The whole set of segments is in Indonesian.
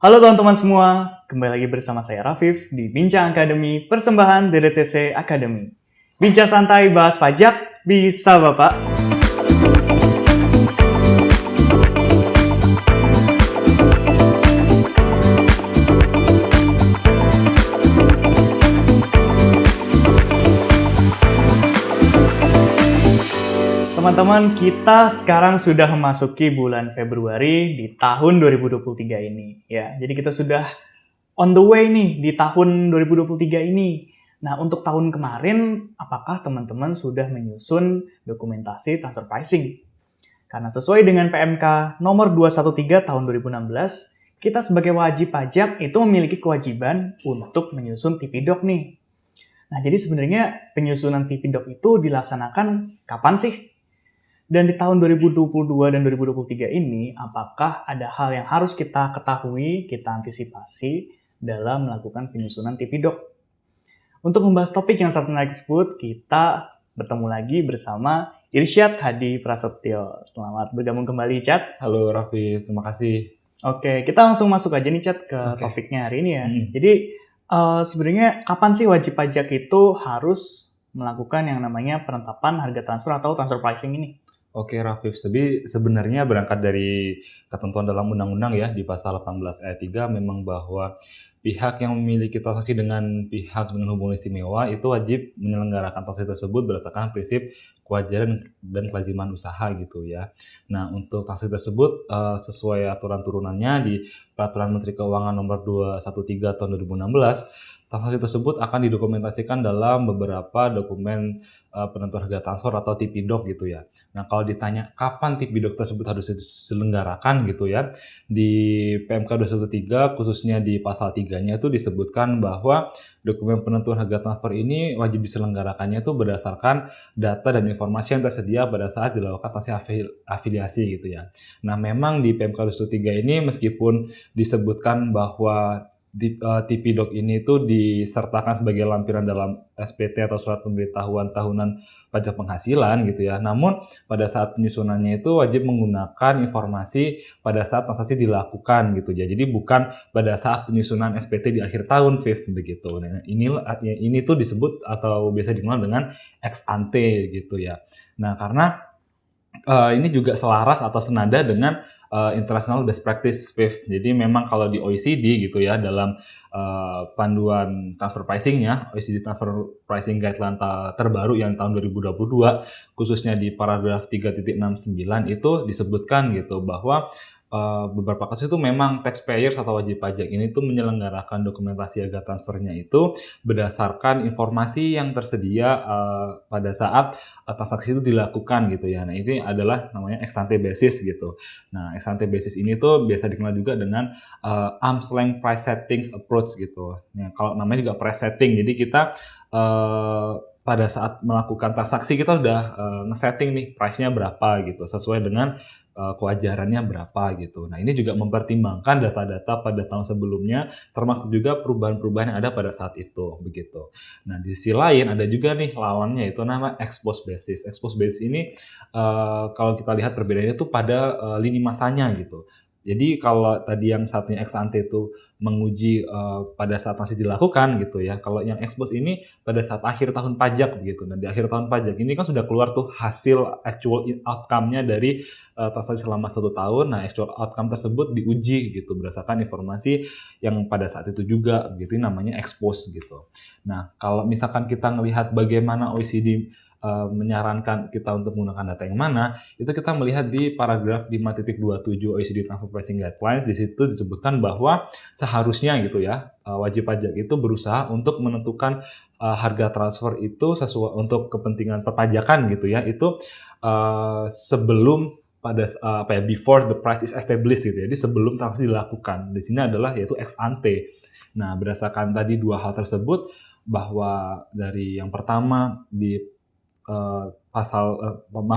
Halo teman-teman semua, kembali lagi bersama saya Rafif di Bincang Akademi Persembahan DDTC Academy. Bincang santai bahas pajak, bisa Bapak? Teman-teman, kita sekarang sudah memasuki bulan Februari di tahun 2023 ini. Ya, jadi kita sudah on the way nih di tahun 2023 ini. Nah, untuk tahun kemarin, apakah teman-teman sudah menyusun dokumentasi transfer pricing? Karena sesuai dengan PMK nomor 213 tahun 2016, kita sebagai wajib pajak itu memiliki kewajiban untuk menyusun TP-Doc nih. Nah, jadi sebenarnya penyusunan TP-Doc itu dilaksanakan kapan sih? Dan di tahun 2022 dan 2023 ini, apakah ada hal yang harus kita ketahui, kita antisipasi dalam melakukan penyusunan TP-Doc? Untuk membahas topik yang sangat menarik tersebut, kita bertemu lagi bersama Irsyad Hadi Prasetyo. Selamat bergabung kembali, Chat. Halo Raffi, terima kasih. Oke, kita langsung masuk aja nih, Chat, ke topiknya hari ini ya. Jadi, sebenarnya kapan sih wajib pajak itu harus melakukan yang namanya penetapan harga transfer atau transfer pricing ini? Oke Rafif, sebenarnya berangkat dari ketentuan dalam undang-undang ya di pasal 18 ayat 3 memang bahwa pihak yang memiliki transaksi dengan pihak dengan hubungan istimewa itu wajib menyelenggarakan transaksi tersebut berdasarkan prinsip kewajaran dan kelaziman usaha gitu ya. Nah untuk transaksi tersebut sesuai aturan turunannya di Peraturan Menteri Keuangan nomor 213 tahun 2016, transaksi tersebut akan didokumentasikan dalam beberapa dokumen penentuan harga transfer atau TP-Doc gitu ya. Nah, kalau ditanya kapan TP-Doc tersebut harus diselenggarakan gitu ya, di PMK 213 khususnya di pasal 3-nya itu disebutkan bahwa dokumen penentuan harga transfer ini wajib diselenggarakannya itu berdasarkan data dan informasi yang tersedia pada saat dilakukan transaksi afiliasi gitu ya. Nah, memang di PMK 213 ini meskipun disebutkan bahwa TP-Doc ini itu disertakan sebagai lampiran dalam SPT atau surat pemberitahuan tahunan pajak penghasilan gitu ya. Namun pada saat penyusunannya itu wajib menggunakan informasi pada saat transaksi dilakukan gitu ya. Jadi bukan pada saat penyusunan SPT di akhir tahun, Viv, begitu. Nah, ini tuh disebut atau biasa dikenal dengan ex ante gitu ya. Nah, karena ini juga selaras atau senada dengan international best practice, Viv. Jadi memang kalau di OECD gitu ya dalam panduan transfer pricing-nya, OECD Transfer Pricing Guideline terbaru yang tahun 2022, khususnya di paragraf 3.69 itu disebutkan gitu bahwa beberapa kasus itu memang taxpayers atau wajib pajak ini tuh menyelenggarakan dokumentasi harga transfernya itu berdasarkan informasi yang tersedia pada saat transaksi itu dilakukan gitu ya. Nah, ini adalah namanya ex ante basis gitu. Nah, ex ante basis ini tuh biasa dikenal juga dengan arm's length price settings approach gitu. Nah, kalau namanya juga price setting. Jadi kita pada saat melakukan transaksi kita udah nge-setting nih price-nya berapa gitu sesuai dengan kewajarannya berapa gitu. Nah, ini juga mempertimbangkan data-data pada tahun sebelumnya termasuk juga perubahan-perubahan yang ada pada saat itu begitu. Nah, di sisi lain ada juga nih lawannya itu nama ex post basis. Ex post basis ini kalau kita lihat perbedaannya itu pada lini masanya gitu. Jadi kalau tadi yang satunya ex ante itu menguji pada saat masih dilakukan gitu ya. Kalau yang ex post ini pada saat akhir tahun pajak begitu. Nah, di akhir tahun pajak ini kan sudah keluar tuh hasil actual outcome-nya dari transaksi selama 1 tahun. Nah, actual outcome tersebut diuji gitu berdasarkan informasi yang pada saat itu juga gitu, namanya ex post gitu. Nah, kalau misalkan kita melihat bagaimana OECD menyarankan kita untuk menggunakan data yang mana, itu kita melihat di paragraf 5.27 OECD Transfer Pricing Guidelines. Di situ disebutkan bahwa seharusnya gitu ya, wajib pajak itu berusaha untuk menentukan harga transfer itu sesuai untuk kepentingan perpajakan gitu ya, itu sebelum pada before the price is established gitu ya. Jadi sebelum transaksi dilakukan. Di sini adalah yaitu ex ante. Nah, berdasarkan tadi dua hal tersebut, bahwa dari yang pertama di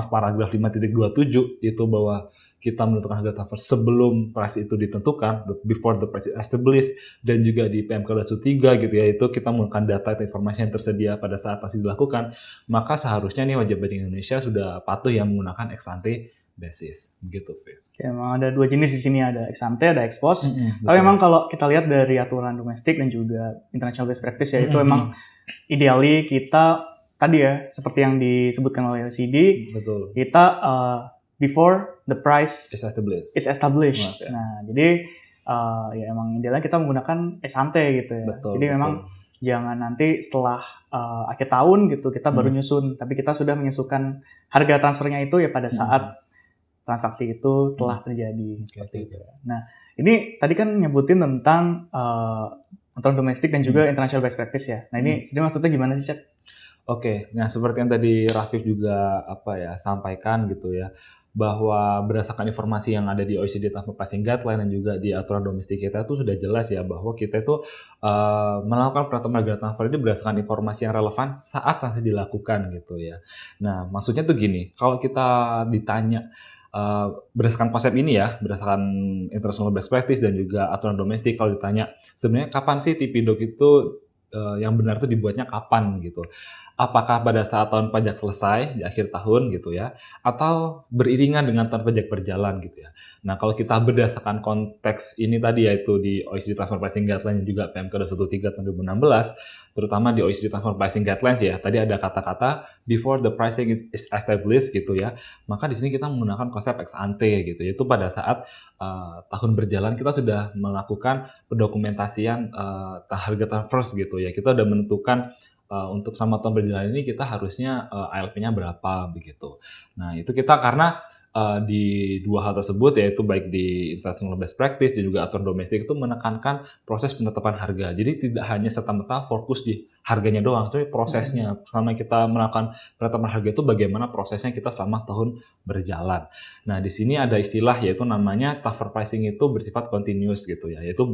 paragraf 5.27 itu bahwa kita menentukan harga transfer sebelum price itu ditentukan, before the price is established, dan juga di PMK 213 gitu ya, itu kita menggunakan data atau informasi yang tersedia pada saat transaksi dilakukan, maka seharusnya nih wajib pajak Indonesia sudah patuh yang menggunakan ex ante basis. Begitu, Viv. Ya, memang ada dua jenis di sini, ada ex ante, ada ex post. Tapi Betul. memang kalau kita lihat dari aturan domestik dan juga international best practice ya, itu memang ideally kita tadi ya, seperti yang disebutkan oleh OECD, Betul. kita before the price Is established. is established. Oke. Nah, jadi ya emang idealnya kita menggunakan ex ante gitu ya. Betul. Jadi memang jangan nanti setelah akhir tahun gitu kita baru nyusun, tapi kita sudah menyusukan harga transfernya itu ya pada saat transaksi itu telah terjadi. Seperti itu. Nah, ini tadi kan nyebutin tentang aturan domestik dan juga international best practice ya. Nah, ini sebenarnya maksudnya gimana sih, Chat? Oke, nah seperti yang tadi Rafif juga sampaikan gitu ya, bahwa berdasarkan informasi yang ada di OECD Transfer Pricing Guideline dan juga di aturan domestik kita itu sudah jelas ya bahwa kita itu melakukan penetapan harga transfer itu berdasarkan informasi yang relevan saat transaksi dilakukan gitu ya. Nah, maksudnya tuh gini, kalau kita ditanya berdasarkan konsep ini ya, berdasarkan international best practice dan juga aturan domestik, kalau ditanya sebenarnya kapan sih TP Doc itu yang benar tuh dibuatnya kapan gitu. Apakah pada saat tahun pajak selesai di akhir tahun gitu ya, atau beriringan dengan tahun pajak berjalan gitu ya. Nah, kalau kita berdasarkan konteks ini tadi yaitu di OECD Transfer Pricing Guidelines dan juga PMK 213 tahun 2016, terutama di OECD Transfer Pricing Guidelines ya, tadi ada kata-kata before the pricing is established gitu ya. Maka di sini kita menggunakan konsep ex ante gitu, yaitu pada saat tahun berjalan kita sudah melakukan pendokumentasian harga transfer gitu ya. Kita sudah menentukan untuk selama tahun berjalan ini kita harusnya ALP-nya berapa begitu. Nah, itu kita karena di dua hal tersebut yaitu baik di international best practice dan juga aturan domestik itu menekankan proses penetapan harga. Jadi tidak hanya serta-merta fokus di harganya doang, tapi prosesnya. Selama kita melakukan penetapan harga itu bagaimana prosesnya kita selama tahun berjalan. Nah, di sini ada istilah yaitu namanya transfer pricing itu bersifat continuous gitu ya, yaitu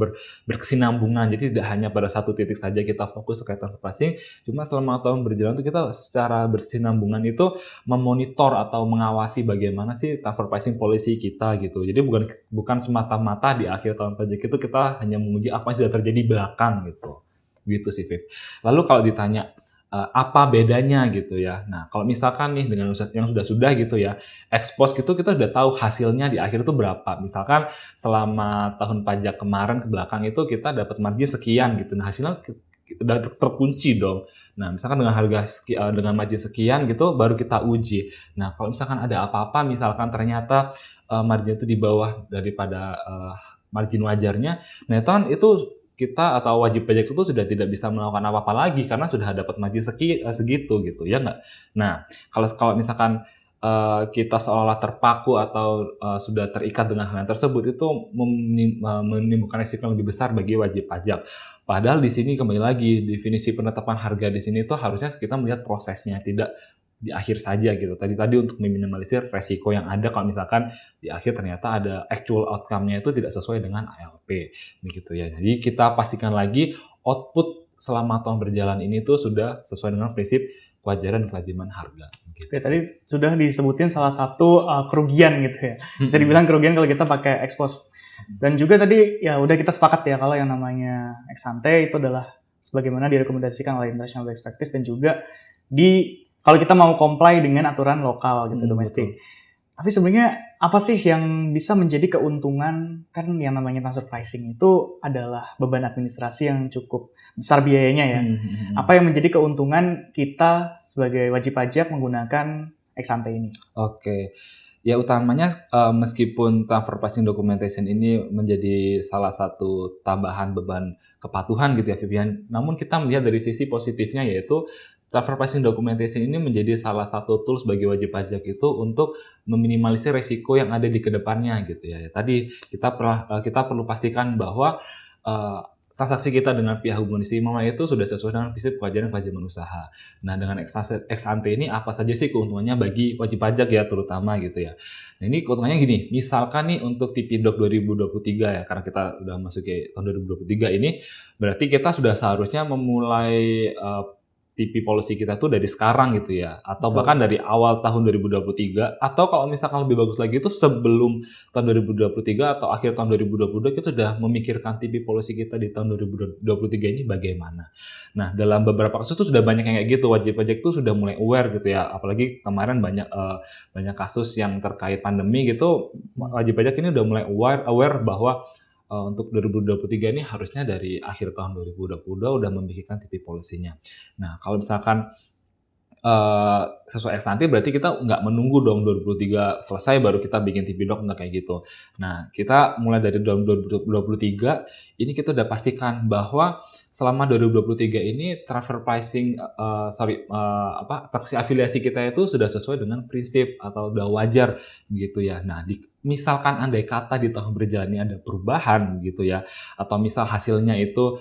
berkesinambungan. Jadi tidak hanya pada satu titik saja kita fokus terkait transfer pricing, cuma selama tahun berjalan itu kita secara berkesinambungan itu memonitor atau mengawasi bagaimana sih transfer pricing policy kita gitu. Jadi bukan semata-mata di akhir tahun pajak itu kita hanya menguji apa yang sudah terjadi belakang gitu. Gitu sih, Viv. Lalu kalau ditanya apa bedanya gitu ya. Nah, kalau misalkan nih dengan yang sudah gitu ya, expose gitu kita udah tahu hasilnya di akhir itu berapa. Misalkan selama tahun pajak kemarin ke belakang itu kita dapat margin sekian gitu. Nah, hasilnya udah terkunci dong. Nah, misalkan dengan dengan margin sekian gitu baru kita uji. Nah, kalau misalkan ada apa-apa misalkan ternyata margin itu di bawah daripada margin wajarnya, nah itu kita atau wajib pajak itu sudah tidak bisa melakukan apa-apa lagi karena sudah dapat margin segitu gitu ya nggak. Nah, kalau misalkan kita seolah terpaku atau sudah terikat dengan hal yang tersebut itu menimbulkan risiko yang lebih besar bagi wajib pajak. Padahal di sini kembali lagi definisi penetapan harga di sini itu harusnya kita melihat prosesnya, tidak di akhir saja gitu. Tadi untuk meminimalisir resiko yang ada kalau misalkan di akhir ternyata ada actual outcome-nya itu tidak sesuai dengan ALP begitu ya. Jadi kita pastikan lagi output selama tahun berjalan ini tuh sudah sesuai dengan prinsip kewajaran dan kelaziman harga. Gitu. Oke, tadi sudah disebutin salah satu kerugian gitu ya. Bisa dibilang kerugian kalau kita pakai ex post. Dan juga tadi ya udah kita sepakat ya kalau yang namanya ex ante itu adalah sebagaimana direkomendasikan oleh international best practice dan juga kalau kita mau comply dengan aturan lokal gitu domestik. Betul. Tapi sebenarnya apa sih yang bisa menjadi keuntungan, kan yang namanya transfer pricing itu adalah beban administrasi yang cukup besar biayanya ya. Apa yang menjadi keuntungan kita sebagai wajib pajak menggunakan ex ante ini? Oke. Ya utamanya meskipun transfer pricing documentation ini menjadi salah satu tambahan beban kepatuhan gitu ya Vivian, namun kita melihat dari sisi positifnya yaitu transfer pricing documentation ini menjadi salah satu tools bagi wajib pajak itu untuk meminimalisir resiko yang ada di kedepannya gitu ya. Tadi kita perlu pastikan bahwa transaksi kita dengan pihak hubungan istimewa itu sudah sesuai dengan prinsip kewajaran kelaziman usaha. Nah, dengan ex ante ini apa saja sih keuntungannya bagi wajib pajak ya terutama gitu ya. Nah, ini keuntungannya gini, misalkan nih untuk TP Doc 2023 ya, karena kita udah masuk ke tahun 2023 ini, berarti kita sudah seharusnya memulai TP policy kita tuh dari sekarang gitu ya, atau Betul. bahkan dari awal tahun 2023, atau kalau misalkan lebih bagus lagi itu sebelum tahun 2023 atau akhir tahun 2022 kita udah memikirkan TP policy kita di tahun 2023 ini bagaimana. Nah, dalam beberapa kasus tuh sudah banyak yang kayak gitu, wajib pajak tuh sudah mulai aware gitu ya, apalagi kemarin banyak kasus yang terkait pandemi gitu, wajib pajak ini udah mulai aware bahwa untuk 2023 ini harusnya dari akhir tahun 2022 udah memikirkan TP policy-nya. Nah, kalau misalkan sesuai ex ante berarti kita nggak menunggu dong 2023 selesai baru kita bikin TP Doc, nggak kayak gitu. Nah, kita mulai dari tahun 2023 ini kita udah pastikan bahwa selama 2023 ini transfer pricing transaksi afiliasi kita itu sudah sesuai dengan prinsip atau udah wajar gitu ya. Nah, misalkan andai kata di tahun berjalan ini ada perubahan gitu ya, atau misal hasilnya itu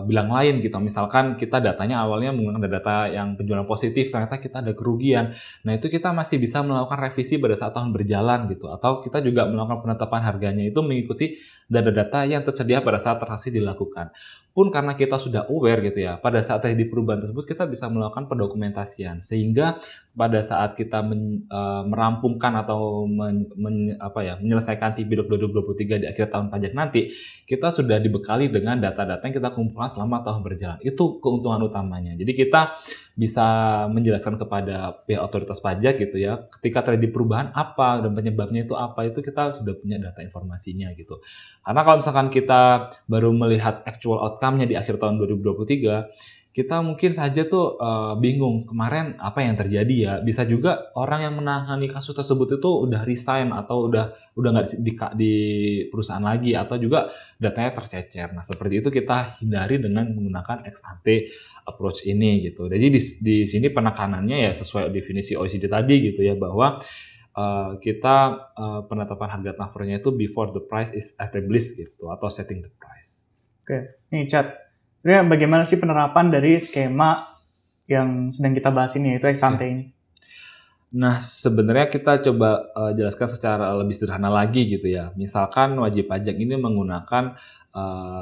bilang lain gitu. Misalkan kita datanya awalnya menggunakan data yang penjualan positif, ternyata kita ada kerugian. Nah, itu kita masih bisa melakukan revisi pada saat tahun berjalan gitu. Atau kita juga melakukan penetapan harganya itu mengikuti data-data yang tersedia pada saat transaksi dilakukan. Pun karena kita sudah aware gitu ya, pada saat terjadi perubahan tersebut kita bisa melakukan pendokumentasian. Sehingga pada saat kita merampungkan atau menyelesaikan TP Doc 2023 di akhir tahun pajak nanti, kita sudah dibekali dengan data-data yang kita kumpulkan selama tahun berjalan. Itu keuntungan utamanya. Jadi kita bisa menjelaskan kepada pihak otoritas pajak gitu ya, ketika terjadi perubahan apa dan penyebabnya itu apa, itu kita sudah punya data informasinya gitu. Karena kalau misalkan kita baru melihat actual outcome-nya di akhir tahun 2023, kita mungkin saja tuh bingung kemarin apa yang terjadi ya. Bisa juga orang yang menangani kasus tersebut itu udah resign atau udah nggak di perusahaan lagi, atau juga datanya tercecer. Nah, seperti itu kita hindari dengan menggunakan ex ante approach ini gitu. Jadi di sini penekanannya ya sesuai definisi OECD tadi gitu ya, bahwa kita penetapan harga transfernya itu before the price is established gitu, atau setting the price. Oke, nih Chat. Sebenarnya bagaimana sih penerapan dari skema yang sedang kita bahas ini, yaitu ex ante ini? Nah, sebenarnya kita coba jelaskan secara lebih sederhana lagi gitu ya. Misalkan wajib pajak ini menggunakan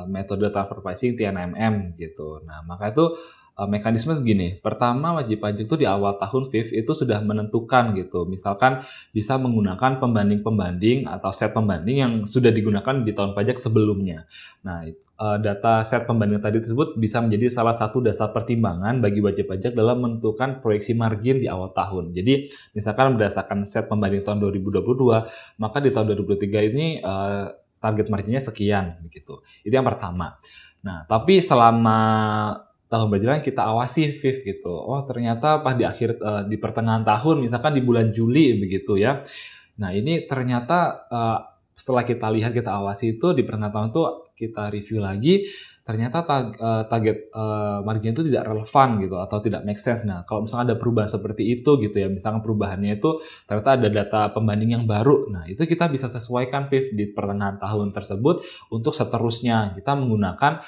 metode transfer pricing TNMM gitu. Nah, maka itu mekanisme segini. Pertama, wajib pajak itu di awal tahun FIF itu sudah menentukan gitu. Misalkan bisa menggunakan pembanding-pembanding atau set pembanding yang sudah digunakan di tahun pajak sebelumnya. Nah, data set pembanding tadi tersebut bisa menjadi salah satu dasar pertimbangan bagi wajib pajak dalam menentukan proyeksi margin di awal tahun. Jadi, misalkan berdasarkan set pembanding tahun 2022, maka di tahun 2023 ini target marginnya sekian begitu. Itu yang pertama. Nah, tapi selama tahun berjalan kita awasi FIF gitu. Oh, ternyata pas di pertengahan tahun, misalkan di bulan Juli begitu ya. Nah, ini ternyata setelah kita lihat, kita awasi itu di pertengahan tahun itu kita review lagi, ternyata target margin itu tidak relevan gitu atau tidak make sense. Nah, kalau misalkan ada perubahan seperti itu gitu ya, misalkan perubahannya itu ternyata ada data pembanding yang baru. Nah, itu kita bisa sesuaikan FIF di pertengahan tahun tersebut untuk seterusnya. Kita menggunakan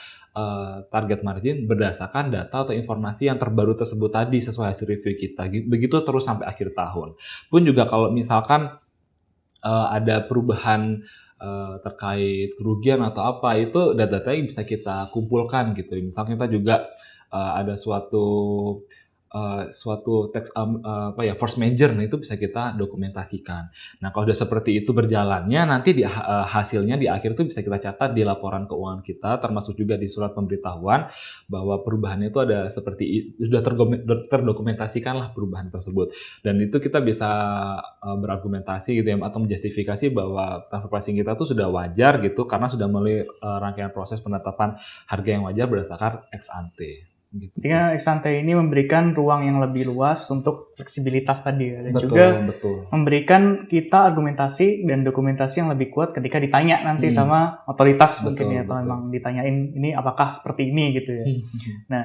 target margin berdasarkan data atau informasi yang terbaru tersebut tadi sesuai hasil review kita. Begitu terus sampai akhir tahun. Pun juga kalau misalkan ada perubahan terkait kerugian atau apa, itu data-datanya bisa kita kumpulkan gitu. Misalnya kita juga ada suatu force major, nah itu bisa kita dokumentasikan. Nah, kalau sudah seperti itu berjalannya, nanti hasilnya di akhir itu bisa kita catat di laporan keuangan kita, termasuk juga di surat pemberitahuan bahwa perubahannya itu ada sudah terdokumentasikan lah perubahan tersebut. Dan itu kita bisa berargumentasi gitu ya, atau menjustifikasi bahwa transfer pricing kita tuh sudah wajar gitu, karena sudah melalui rangkaian proses penetapan harga yang wajar berdasarkan ex ante. Gitu. Artinya ex ante ini memberikan ruang yang lebih luas untuk fleksibilitas tadi ya, dan betul, juga betul. memberikan kita argumentasi dan dokumentasi yang lebih kuat ketika ditanya nanti sama otoritas mungkin ya, atau memang ditanyain ini apakah seperti ini gitu ya. Nah,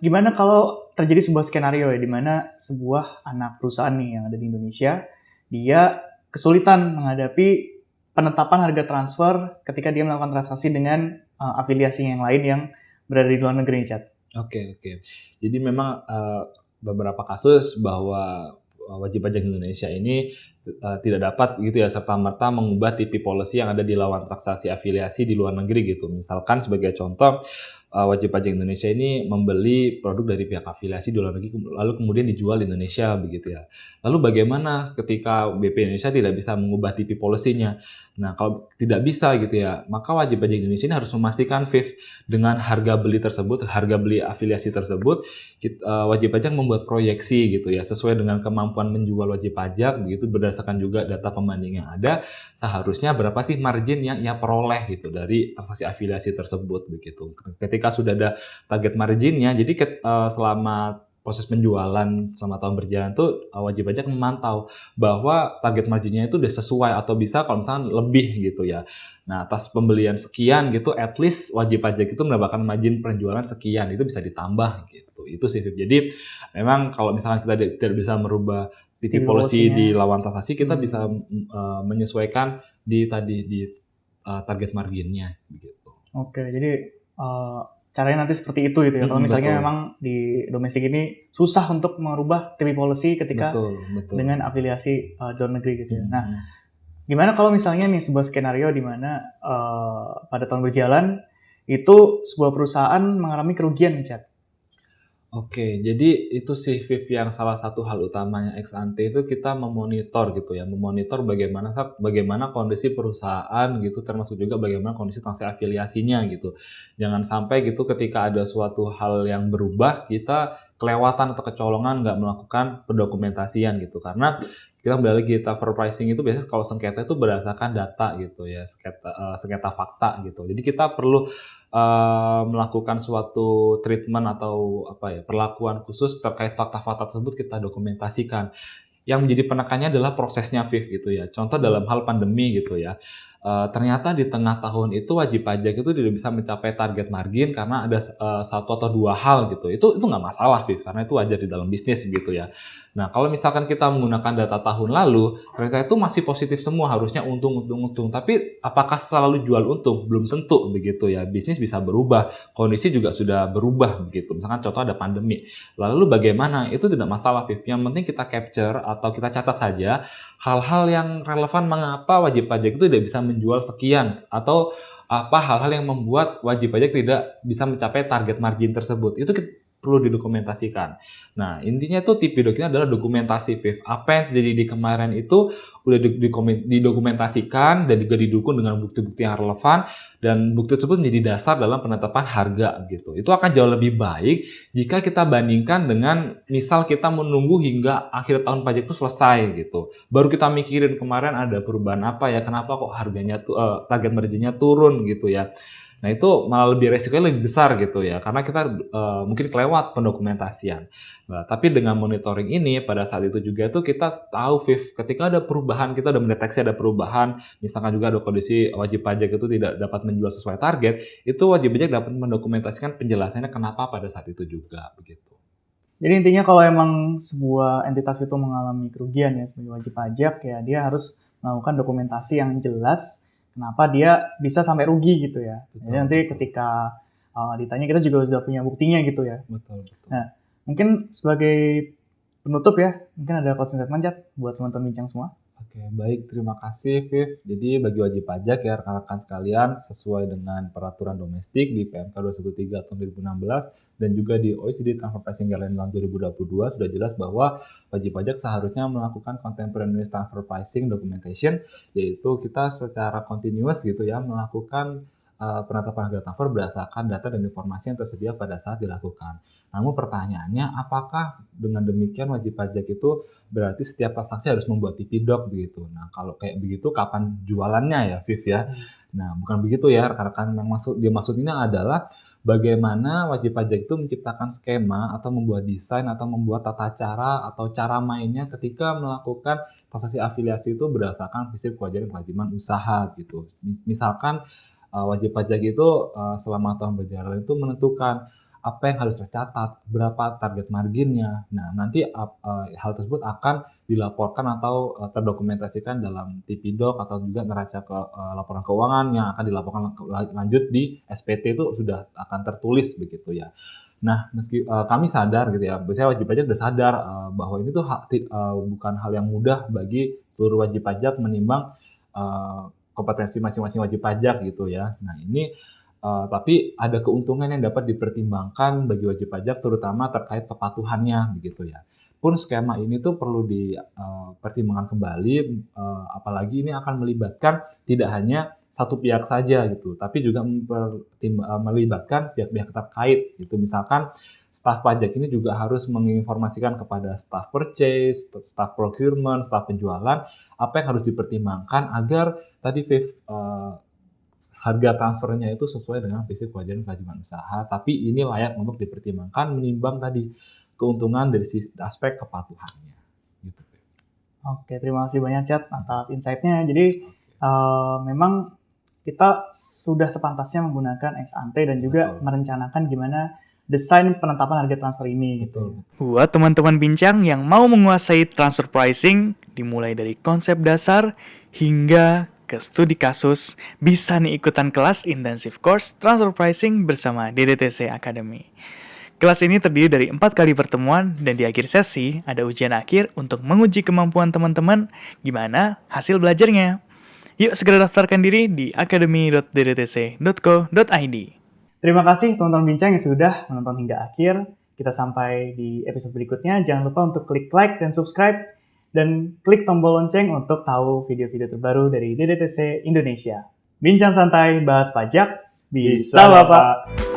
gimana kalau terjadi sebuah skenario ya, di mana sebuah anak perusahaan nih yang ada di Indonesia, dia kesulitan menghadapi penetapan harga transfer ketika dia melakukan transaksi dengan afiliasi yang lain yang berada di luar negeri, Chat. Oke. Jadi memang beberapa kasus bahwa wajib pajak Indonesia ini tidak dapat gitu ya serta-merta mengubah TP policy yang ada di lawan transaksi afiliasi di luar negeri gitu. Misalkan sebagai contoh, wajib pajak Indonesia ini membeli produk dari pihak afiliasi di luar negeri, lalu kemudian dijual di Indonesia begitu ya. Lalu bagaimana ketika BP Indonesia tidak bisa mengubah TP policy-nya? Nah, kalau tidak bisa gitu ya, maka wajib pajak Indonesia ini harus memastikan Viv, dengan harga beli tersebut, harga beli afiliasi tersebut, wajib pajak membuat proyeksi gitu ya, sesuai dengan kemampuan menjual wajib pajak, begitu berdasarkan juga data pembanding yang ada, seharusnya berapa sih margin yang ia peroleh gitu dari transaksi afiliasi tersebut begitu. Ketika sudah ada target marginnya, jadi selama proses penjualan selama tahun berjalan tuh wajib pajak memantau bahwa target marginnya itu udah sesuai atau bisa kalau misalnya lebih gitu ya. Nah, atas pembelian sekian gitu, at least wajib pajak itu mendapatkan margin penjualan sekian, itu bisa ditambah gitu. Itu sih. Jadi memang kalau misalkan kita tidak bisa merubah TP policy di lawan transaksi, kita bisa menyesuaikan di target marginnya begitu. Oke, jadi caranya nanti seperti itu gitu ya. Kalau misalnya Betul. memang di domestik ini susah untuk merubah TP policy ketika Betul. dengan afiliasi di luar negeri gitu ya. Nah, gimana kalau misalnya nih sebuah skenario di mana pada tahun berjalan itu sebuah perusahaan mengalami kerugian nih, Chat? Oke, jadi itu sih Viv yang salah satu hal utamanya ex ante itu kita memonitor gitu ya, memonitor bagaimana kondisi perusahaan gitu, termasuk juga bagaimana kondisi transaksi afiliasinya gitu. Jangan sampai gitu ketika ada suatu hal yang berubah, kita kelewatan atau kecolongan nggak melakukan pendokumentasian gitu. Karena kita kembali lagi, transfer pricing itu biasanya kalau sengketa itu berdasarkan data gitu ya, sengketa fakta gitu. Jadi kita perlu melakukan suatu treatment atau perlakuan khusus terkait fakta-fakta tersebut kita dokumentasikan. Yang menjadi penekannya adalah prosesnya Viv gitu ya. Contoh dalam hal pandemi gitu ya. Ternyata di tengah tahun itu wajib pajak itu tidak bisa mencapai target margin karena ada satu atau dua hal gitu. Itu nggak masalah Viv, karena itu wajar di dalam bisnis gitu ya. Nah, kalau misalkan kita menggunakan data tahun lalu, ternyata itu masih positif semua, harusnya untung. Tapi apakah selalu jual untung? Belum tentu begitu ya. Bisnis bisa berubah, kondisi juga sudah berubah begitu. Misalkan contoh ada pandemi. Lalu bagaimana? Itu tidak masalah, Viv. Yang penting kita capture atau kita catat saja hal-hal yang relevan mengapa wajib pajak itu tidak bisa menjual sekian, atau apa hal-hal yang membuat wajib pajak tidak bisa mencapai target margin tersebut. Itu perlu didokumentasikan. Nah, intinya tuh TP-Doc ini adalah dokumentasi, Viv. Apa yang terjadi di kemarin itu udah didokumentasikan dan juga didukung dengan bukti-bukti yang relevan, dan bukti tersebut menjadi dasar dalam penetapan harga gitu. Itu akan jauh lebih baik jika kita bandingkan dengan misal kita menunggu hingga akhir tahun pajak itu selesai gitu. Baru kita mikirin kemarin ada perubahan apa ya, kenapa kok harganya target marginnya turun gitu ya. Nah, itu malah lebih resikonya lebih besar gitu ya, karena kita mungkin kelewat pendokumentasian. Nah, tapi dengan monitoring ini pada saat itu juga tuh kita tahu Viv, ketika ada perubahan, kita udah mendeteksi ada perubahan, misalkan juga ada kondisi wajib pajak itu tidak dapat menjual sesuai target, itu wajib pajak dapat mendokumentasikan penjelasannya kenapa pada saat itu juga begitu. Jadi intinya kalau emang sebuah entitas itu mengalami kerugian ya sebagai wajib pajak, ya dia harus melakukan dokumentasi yang jelas kenapa dia bisa sampai rugi gitu ya. Jadi nanti ketika ditanya, kita juga sudah punya buktinya gitu ya. Betul. Nah, mungkin sebagai penutup ya, mungkin ada closing statement, Chat, buat teman-teman bincang semua. Oke, baik. Terima kasih, Viv. Jadi bagi wajib pajak ya rekan-rekan sekalian, sesuai dengan peraturan domestik di PMK 213 tahun 2016 dan juga di OECD Transfer Pricing Guideline tahun 2022 sudah jelas bahwa wajib pajak seharusnya melakukan contemporaneous transfer pricing documentation, yaitu kita secara continuous gitu ya melakukan penetapan harga transfer berdasarkan data dan informasi yang tersedia pada saat dilakukan. Namun pertanyaannya, apakah dengan demikian wajib pajak itu berarti setiap transaksi harus membuat TP-Doc begitu? Nah, kalau kayak begitu kapan jualannya ya, Viv ya? Nah, bukan begitu ya, rekan-rekan. Yang dimaksudnya adalah bagaimana wajib pajak itu menciptakan skema atau membuat desain atau membuat tata cara atau cara mainnya ketika melakukan transaksi afiliasi itu berdasarkan prinsip kewajiban usaha gitu. Misalkan wajib pajak itu selama tahun berjalan itu menentukan apa yang harus tercatat, berapa target marginnya. Nah, nanti hal tersebut akan dilaporkan atau terdokumentasikan dalam TP-Doc atau juga neraca laporan keuangan yang akan dilaporkan lanjut di SPT, itu sudah akan tertulis begitu ya. Nah, meski kami sadar gitu ya, biasanya wajib pajak sudah sadar bahwa ini tuh bukan hal yang mudah bagi seluruh wajib pajak menimbang kompetensi masing-masing wajib pajak gitu ya. Nah, ini Tapi ada keuntungan yang dapat dipertimbangkan bagi wajib pajak, terutama terkait kepatuhannya, begitu ya. Pun skema ini tuh perlu dipertimbangkan kembali, apalagi ini akan melibatkan tidak hanya satu pihak saja gitu, tapi juga melibatkan pihak-pihak terkait gitu. Misalkan staf pajak ini juga harus menginformasikan kepada staf purchase, staf procurement, staf penjualan, apa yang harus dipertimbangkan agar tadi harga transfernya itu sesuai dengan prinsip kewajiban usaha, tapi ini layak untuk dipertimbangkan menimbang tadi keuntungan dari aspek kepatuhannya. Gitu. Oke, terima kasih banyak Chat atas insight-nya. Jadi memang kita sudah sepantasnya menggunakan ex ante dan juga merencanakan gimana desain penetapan harga transfer ini. Gitu. Buat teman-teman bincang yang mau menguasai transfer pricing, dimulai dari konsep dasar hingga ke studi kasus, bisa nih ikutan kelas intensive course transfer pricing bersama DDTC Academy. Kelas ini terdiri dari 4 kali pertemuan dan di akhir sesi ada ujian akhir untuk menguji kemampuan teman-teman gimana hasil belajarnya. Yuk segera daftarkan diri di academy.ddtc.co.id. Terima kasih teman-teman bincang yang sudah menonton hingga akhir. Kita sampai di episode berikutnya. Jangan lupa untuk klik like dan subscribe dan klik tombol lonceng untuk tahu video-video terbaru dari DDTC Indonesia. Bincang santai, bahas pajak, bisa Bapak!